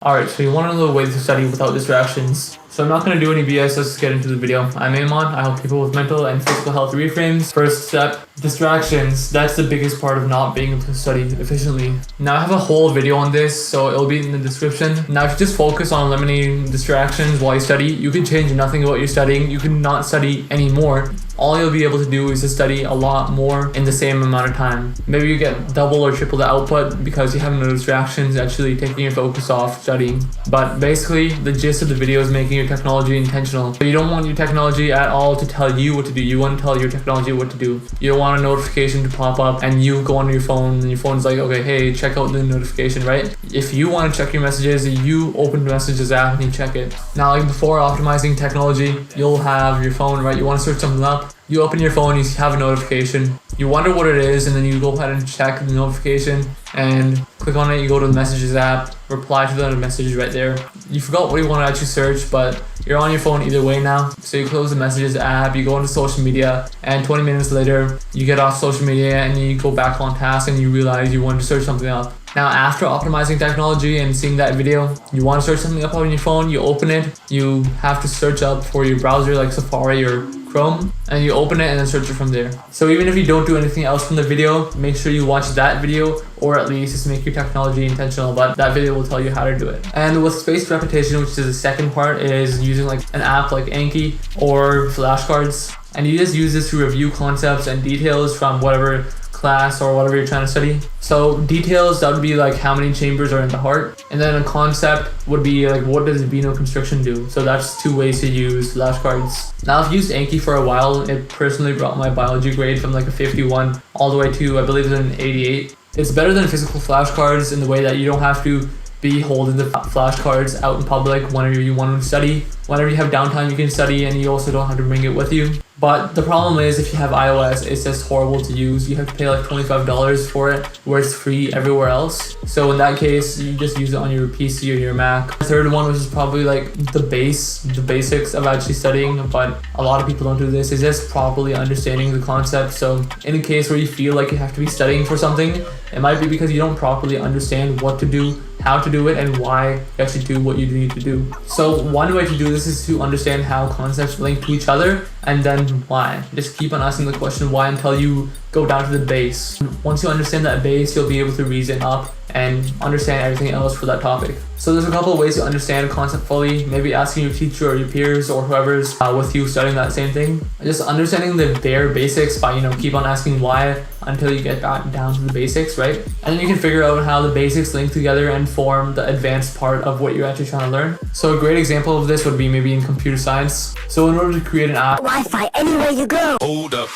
Alright, so you want to know the ways to study without distractions. So I'm not going to do any BS, let's get into the video. I'm Amon, I help people with mental and physical health reframes. First step, distractions. That's the biggest part of not being able to study efficiently. Now I have a whole video on this, so it'll be in the description. Now if you just focus on eliminating distractions while you study, you can change nothing about your studying. You can not study anymore. All you'll be able to do is to study a lot more in the same amount of time. Maybe you get double or triple the output because you have no distractions actually taking your focus off studying. But basically, the gist of the video is making your technology intentional. So you don't want your technology at all to tell you what to do. You want to tell your technology what to do. You don't want a notification to pop up and you go on your phone and your phone's like, okay, hey, check out the notification, right? If you want to check your messages, you open the messages app and you check it. Now, like before optimizing technology, you'll have your phone, right? You want to search something up. You open your phone, you have a notification, you wonder what it is, and then you go ahead and check the notification and click on it. You go to the messages app, reply to the message right there. You forgot what you want to actually search, but you're on your phone either way now. So you close the messages app, you go into social media, and 20 minutes later, you get off social media and you go back on task and you realize you wanted to search something up. Now, after optimizing technology and seeing that video, you want to search something up on your phone, you open it, you have to search up for your browser like Safari or Chrome, and you open it and then search it from there. So even if you don't do anything else from the video, make sure you watch that video, or at least just make your technology intentional, but that video will tell you how to do it. And with spaced repetition, which is the second part, is using like an app like Anki or flashcards. And you just use this to review concepts and details from whatever class or whatever you're trying to study. So details, that would be like how many chambers are in the heart, and then a concept would be like what does venoconstriction do. So that's two ways to use flashcards. Now I've used Anki for a while. It personally brought my biology grade from like a 51 all the way to I believe an 88. It's better than physical flashcards in the way that you don't have to be holding the flashcards out in public whenever you want to study. Whenever you have downtime, you can study, and you also don't have to bring it with you. But the problem is if you have iOS, it's just horrible to use. You have to pay like $25 for it, where it's free everywhere else. So in that case, you just use it on your PC or your Mac. The third one, which is probably like the basics of actually studying, but a lot of people don't do this, is just properly understanding the concept. So in a case where you feel like you have to be studying for something, it might be because you don't properly understand what to do, how to do it, and why you actually do what you need to do. So one way to do this is to understand how concepts link to each other, and then why. Just keep on asking the question why until you go down to the base. Once you understand that base, you'll be able to reason up and understand everything else for that topic. So there's a couple of ways to understand a concept fully. Maybe asking your teacher or your peers or whoever's with you studying that same thing. Just understanding the bare basics by, keep on asking why until you get back down to the basics, right? And then you can figure out how the basics link together and form the advanced part of what you're actually trying to learn. So a great example of this would be maybe in computer science. So in order to create an app, Wi-Fi anywhere you go. Hold up.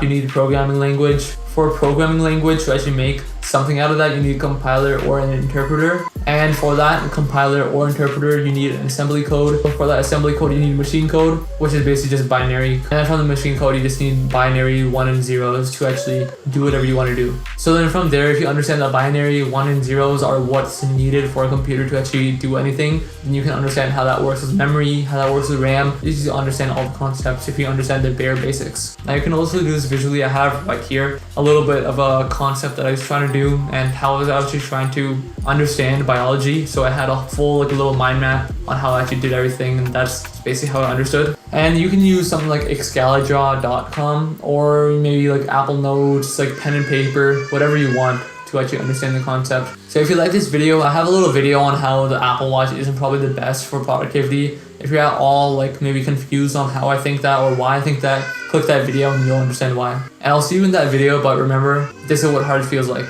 you need a programming language. For a programming language to actually make something out of that, you need a compiler or an interpreter. And for that compiler or interpreter, you need an assembly code. For that assembly code, you need machine code, which is basically just binary. And then from the machine code, you just need binary 1 and 0s to actually do whatever you want to do. So then from there, if you understand that binary 1 and 0s are what's needed for a computer to actually do anything, then you can understand how that works with memory, how that works with RAM. You just understand all the concepts if you understand the bare basics. Now you can also do this visually. I have right here a little bit of a concept that I was trying to do and how I was actually trying to understand biology. So I had a full little mind map on how I actually did everything, and that's basically how I understood. And you can use something like excalidraw.com or maybe like Apple Notes, like pen and paper, whatever you want to actually understand the concept. So if you like this video, I have a little video on how the Apple Watch isn't probably the best for productivity. If you're at all maybe confused on how I think that or why I think that, click that video and you'll understand why. And I'll see you in that video, but remember, this is what hard feels like.